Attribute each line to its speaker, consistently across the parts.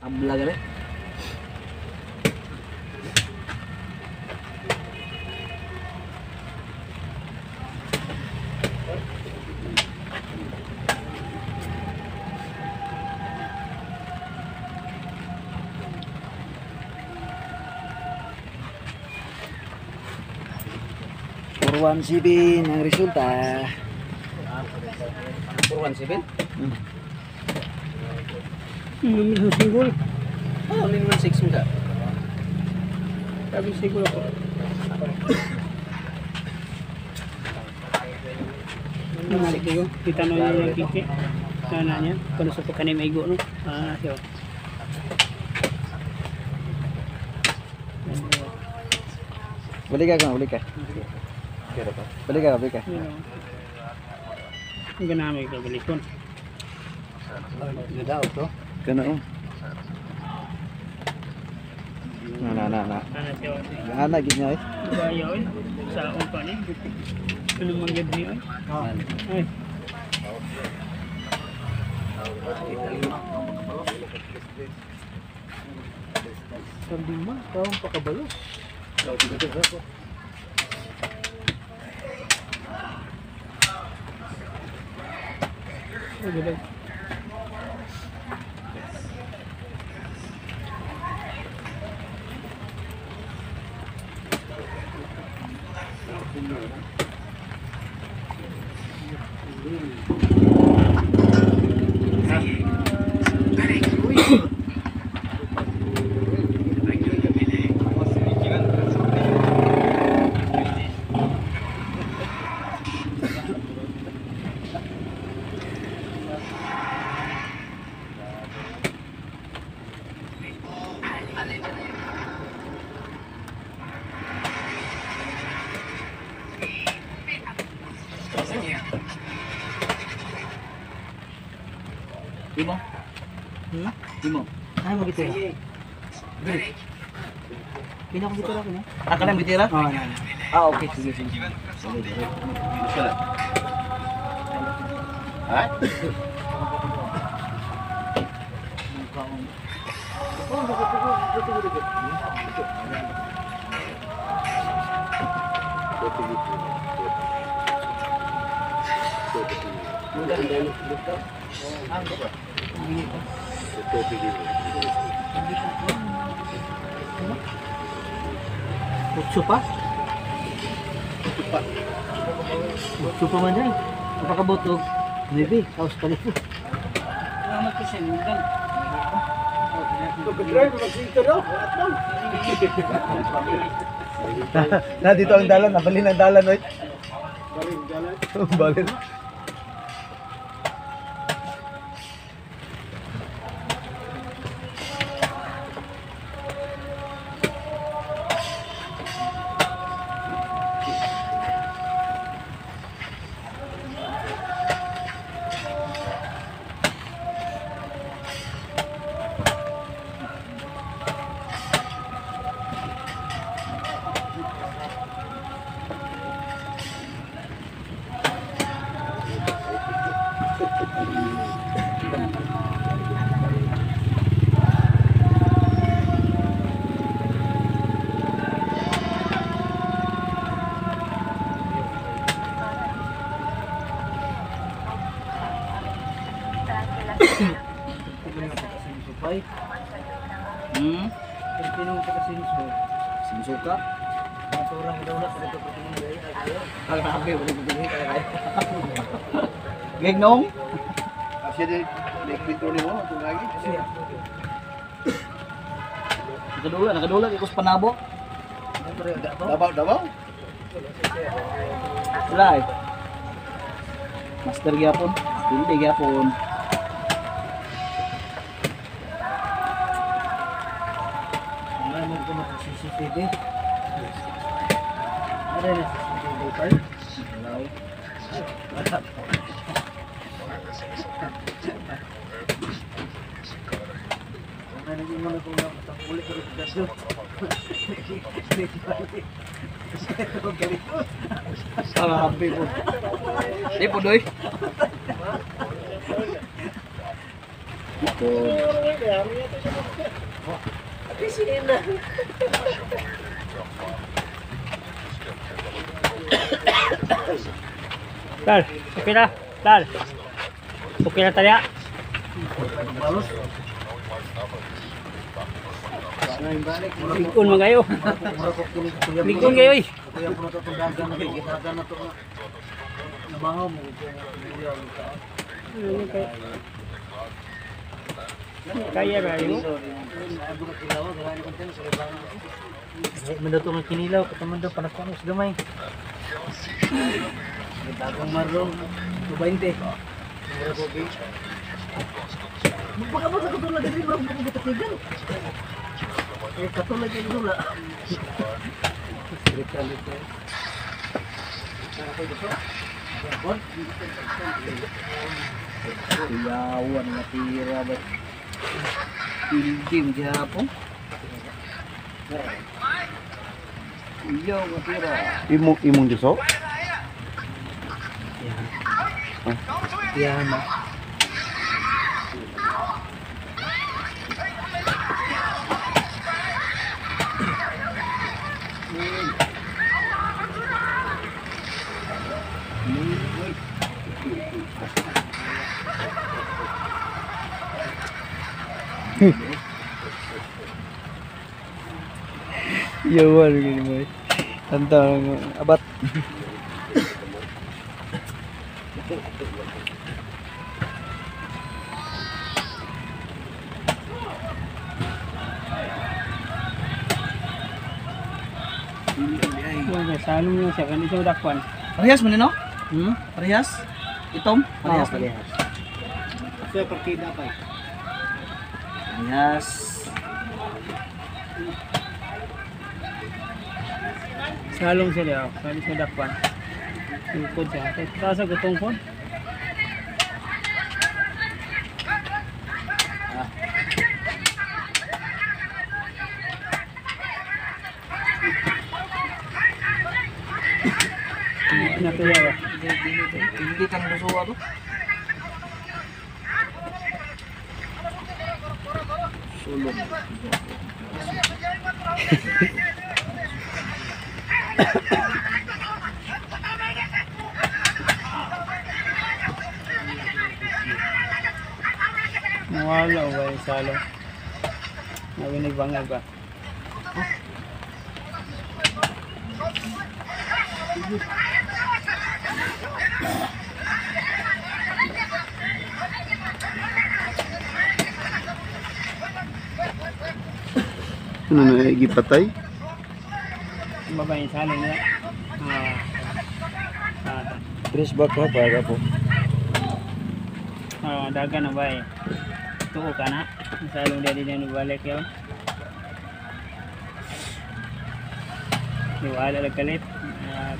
Speaker 1: Nakabla ka rin. For 1-7 ang resulta. For 1-7?
Speaker 2: Minum singgul.
Speaker 1: Oh, min 1-6 enggak.
Speaker 2: Tapi singgul ako. Namalik ko. Kita no yung kiki. Nananya. Kalau sa pagkanin maigo no. Siya.
Speaker 1: Balik ka kang, balik ka. Balik ka, balik ka.
Speaker 2: Ang ganamay ka balikon.
Speaker 1: Ganda to. Kana oh. Na. Ana gid niya eh.
Speaker 2: Bayaw eh. Sa akong pa ni. Ano manggad niyo eh. Ay.
Speaker 1: Sabi mo, kawang pakabalo.
Speaker 2: Oh, ganda.
Speaker 1: Limo? Limo?
Speaker 2: Ay, mo bitira. Pina ko bitira ko na.
Speaker 1: Ka lang bitira?
Speaker 2: Oh, na.
Speaker 1: Okay, sige. Bisa lah. Ha?
Speaker 2: Utso pa? Utso pa man dyan. Napakabotog. Maybe, kaos kalito. Salamat ko siya.
Speaker 1: Na dito ang dalan, nabalin ang dalan, oy. Balin.
Speaker 2: Pinong ka kasinso.
Speaker 1: Sinsuka?
Speaker 2: Maturang daw na sa ito pagkakilay.
Speaker 1: Ang tabi, wala ko tingin kaya. Gignong? Kasi nagpintro ni mo, ito lagi. Nakadula, ikos panabo. Dabaw? Wala eh. Master gyapon, hindi gyapon.
Speaker 2: Ano ko na CCTV? Ano na CCTV card?
Speaker 1: Hello.
Speaker 2: Ano yung mga kung nakatangkulit ko rin kasi.
Speaker 1: Sabi po. Di po doy.
Speaker 3: Tal, okay na. Tal. Okay na talya.
Speaker 2: Balos.
Speaker 3: Ligon magayo.
Speaker 2: Mura ko kini kuya.
Speaker 3: Ligon kayo eh.
Speaker 2: Kuya puno to dagan na kay dagan na to. Nabaho mo ko.
Speaker 3: Kaya ba yun?
Speaker 2: Manda to nga kinilaw kataman daw panakon sa gamay. Dagang marong 20. Mura ko gi. Magpakabot sa katulad diri bro ko butatigan. Katulad yung dula. Iyawan na tira ba? Ildim gihapon. Iyaw na tira.
Speaker 1: Imong diso?
Speaker 2: Yan na.
Speaker 1: Yawan gini mo. Tantang abat.
Speaker 3: Salong yung siya kanito sa dakwan.
Speaker 2: Parehas man no? Parehas? Itom? Parehas.
Speaker 3: Parehas. Sa partida pa.
Speaker 2: Parehas.
Speaker 3: Salong sila, salong sa dakwan. Tukod siya. Tapos sa gutong pod. Natuya ba?
Speaker 2: Hindi kang lusuwa to? Sulong.
Speaker 3: Nawala ba yung salong? Nabinig bangag ba?
Speaker 1: Ano na gipatay?
Speaker 3: Baba yung salong niya.
Speaker 1: Tres back ka para po.
Speaker 3: Dagan na ba eh. Tuko ka na. Salong dia din yung balik yun. Iwala lang kalit. At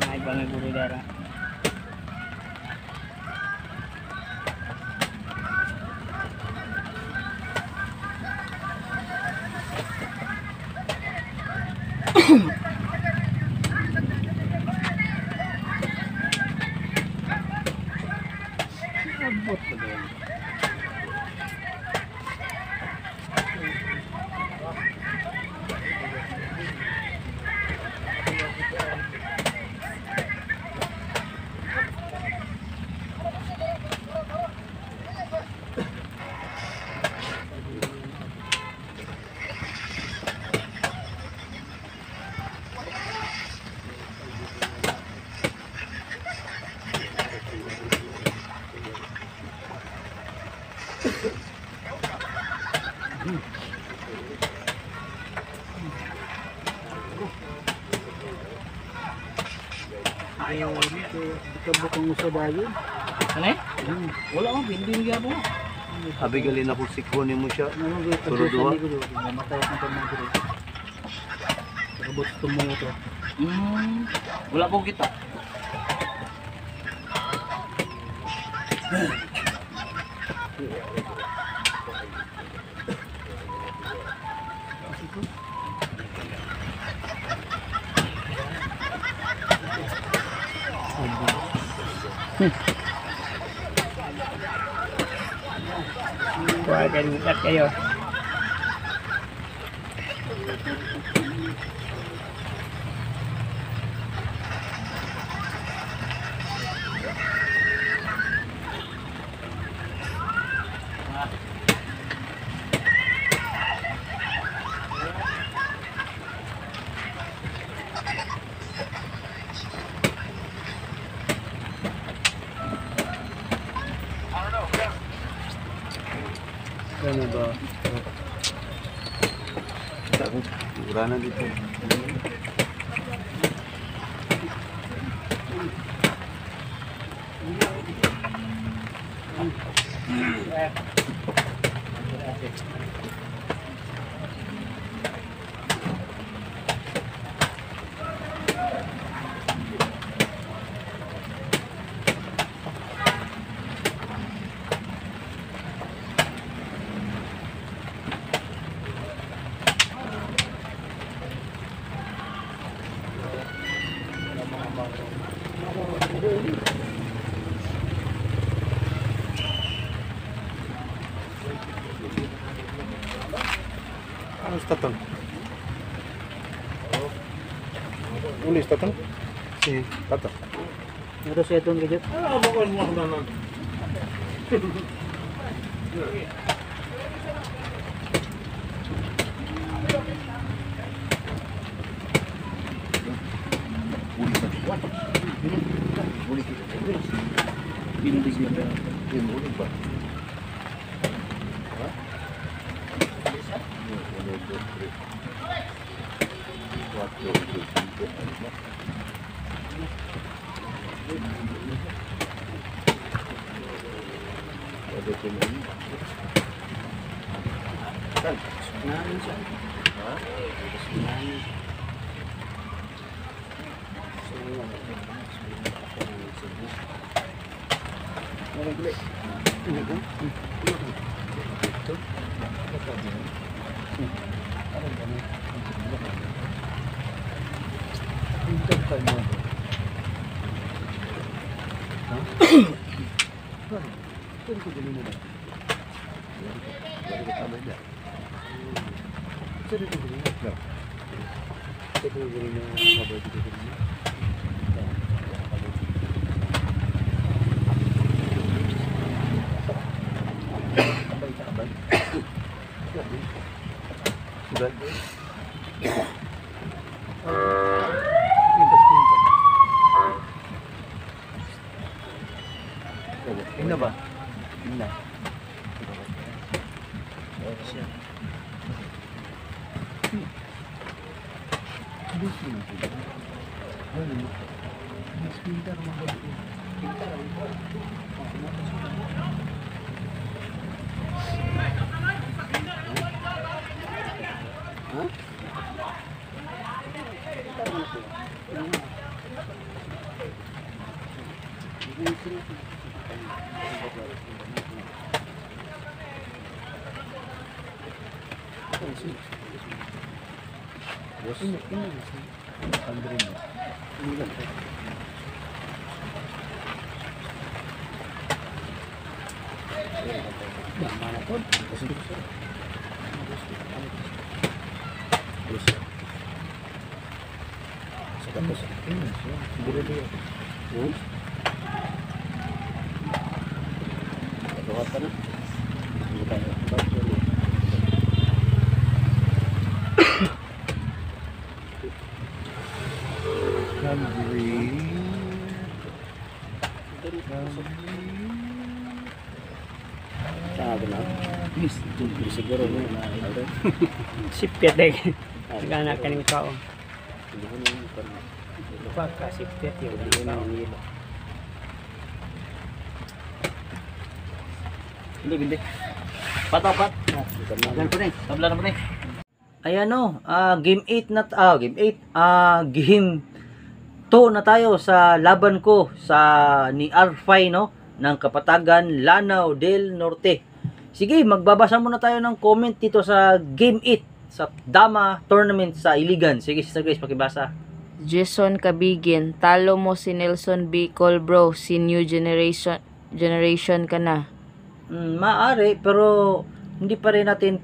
Speaker 3: may bangag guru dara. Abot ko din.
Speaker 2: Kabukang usa dayon.
Speaker 3: Ano eh?
Speaker 2: Wala mo binding gyapon.
Speaker 1: Abi gali na kusikon mo siya.
Speaker 2: Ano gyud
Speaker 1: Turo duwa?
Speaker 2: Namatay ang pamang dito. Kabut tumong ito.
Speaker 1: Wala po kita.
Speaker 3: Ganyan kayo. Ano ba?
Speaker 1: Wala na dito. Ano statong? Ano statong? Si Tato.
Speaker 2: Ito siya itong gadget.
Speaker 1: Ina ba? Ina.
Speaker 2: Siguro mo na
Speaker 3: Sipyat eh. Nagana ka ng tao. Pagka sipyat yun.
Speaker 2: Hindi. Patapat. Tabla na po na. Ayan o, game 8 na, game 8, game 2 na tayo sa laban ko sa ni Arfay, no, ng Kapatagan, Lanao del Norte. Sige, magbabasa muna tayo ng comment dito sa game 8 sa Dama Tournament sa Iligan. Sige, Sister Grace, pakibasa.
Speaker 4: Jason Cabigin, talo mo si Nelson Bicol, bro. Si new generation ka na.
Speaker 2: Maaari, pero hindi pa rin natin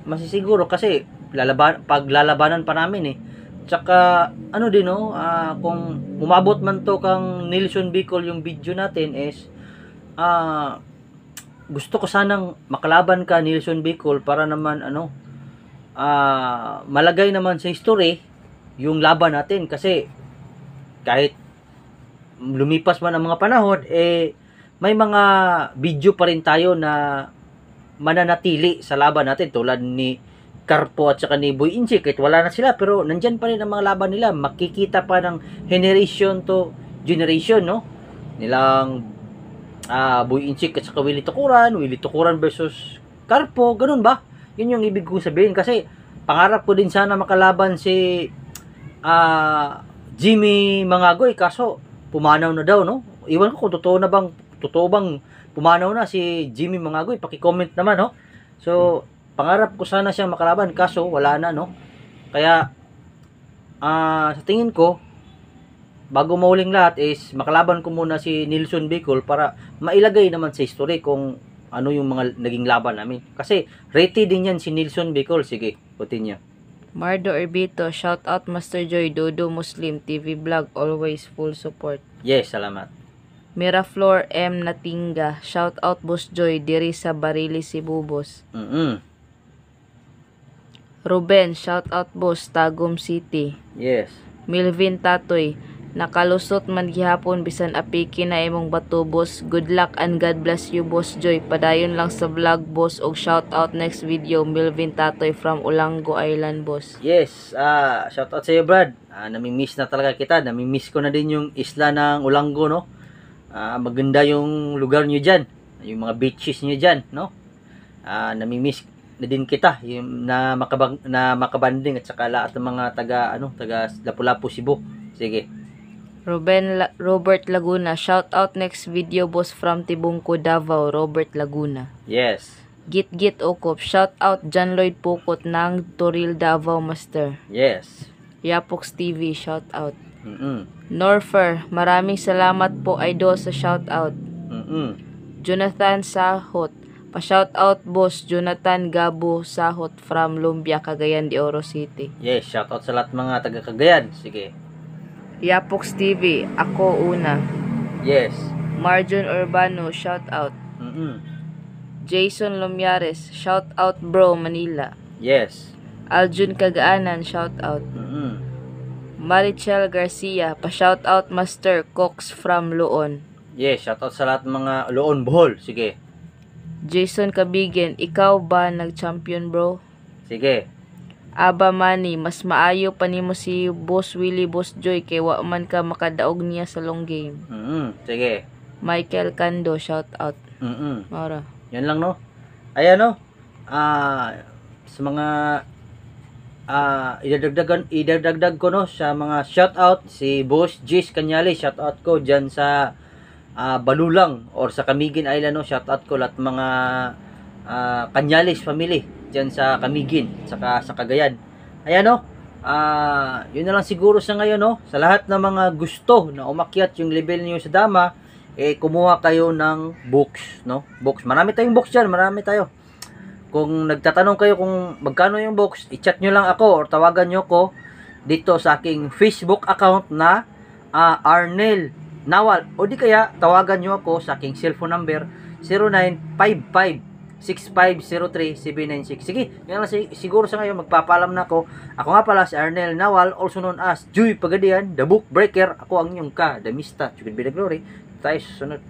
Speaker 2: masisiguro kasi paglalabanan pa namin eh. Tsaka ano din no, kung umabot man to kang Nilson Bicol yung video natin is gusto ko sanang makalaban ka Nilson Bicol para naman ano malagay naman sa history yung laban natin kasi kahit lumipas man ang mga panahon eh may mga video pa rin tayo na mananatili sa laban natin tulad ni Carpo at saka ni Boy Inchik kahit wala na sila pero nandyan pa rin ang mga laban nila, makikita pa ng generation to generation no nilang Boy Inchik at saka Willie Tukuran versus Carpo, ganun ba? Yun yung ibig kong sabihin kasi pangarap ko din sana makalaban si Jimmy Mangagoy kaso pumanaw na daw no, iwan ko kung totoo bang pumanaw na si Jimmy Mangagoy, paki-comment naman no. So pangarap ko sana siyang makalaban kaso wala na no. Kaya sa tingin ko bago mauling lahat is makalaban ko muna si Nilson Bicol para mailagay naman sa history kung ano yung mga naging laban namin. Kasi rated din yan si Nilson Bicol. Sige, continue.
Speaker 4: Mardo Erbito, shout out Master Joy, Dodo Muslim, TV Vlog, always full support.
Speaker 2: Yes, salamat.
Speaker 4: Miraflor M. Natinga, shout out Boss Joy, diri sa Barili, Sibubos. Ruben, shout out Boss, Tagum City.
Speaker 2: Yes.
Speaker 4: Milvin Tatoy, nakalusot man gihapon bisan apiki na imong bato boss. Good luck and God bless you Boss Joy. Padayon lang sa vlog boss og shout out next video. Milvin Tatoy from Ulango Island boss.
Speaker 2: Yes, shout out sa iyo Brad. Nami-miss na talaga kita. Nami-miss ko na din yung isla ng Ulango no. Maganda yung lugar niyo diyan. Yung mga beaches niyo diyan no. Nami-miss na din kita yung na makabanding at saka lahat ng mga taga Lapu-Lapu Cebu. Sige.
Speaker 4: Robert Laguna, shout out next video boss from Tibungko Davao, Robert Laguna.
Speaker 2: Yes.
Speaker 4: Git Okop, shout out John Lloyd Pukot ng Toril Davao Master.
Speaker 2: Yes.
Speaker 4: Yapox TV, shout out. Norfer, maraming salamat po idol sa shout out. Jonathan Sahot, pa-shout out boss Jonathan Gabo Sahot from Lumbia, Cagayan de Oro City.
Speaker 2: Yes, shout out sa lahat mga taga Cagayan. Sige.
Speaker 4: Yapox TV, ako una.
Speaker 2: Yes.
Speaker 4: Marjon Urbano, shout out. Jason Lomiares, shout out bro Manila.
Speaker 2: Yes.
Speaker 4: Aljun Kagaanan, shout out. Marichel Garcia, pa-shout out Master Cox from Luon.
Speaker 2: Yes, shout out sa lahat ng mga Luon Bohol. Sige.
Speaker 4: Jason Kabigen, ikaw ba nag-champion bro?
Speaker 2: Sige.
Speaker 4: Aba Mani, mas maayo pa nimo si Boss Willie Boss Joy kay wa man ka makadaog niya sa long game.
Speaker 2: Sige.
Speaker 4: Michael Cando, shout out. Mara.
Speaker 2: Yan lang no. Ayan no. Sa mga idadagdag ko no sa mga shout out si Boss Jis Kanyali, shout out ko diyan sa Balulang or sa Camiguin Island no, shout out ko lahat mga Canyalis family diyan sa Camiguin saka sa Cagayan. Ayan no. Yun na lang siguro sa ngayon no. Sa lahat ng mga gusto na umakyat yung level niyo sa dama, kumuha kayo ng books no. Books. Marami tayong books diyan, marami tayo. Kung nagtatanong kayo kung magkano yung books, i-chat nyo lang ako or tawagan nyo ko dito sa aking Facebook account na Arnel Nawal. O di kaya tawagan nyo ako sa aking cellphone number 0955-6503-796. Sige, yan lang siguro sa ngayon. Magpapalam na ako. Ako nga pala si Arnel Nawal, also known as Joy Pagadian, The Book Breaker. Ako ang inyong ka, The Mista, Chukid Bida Glory. Tayo susunod.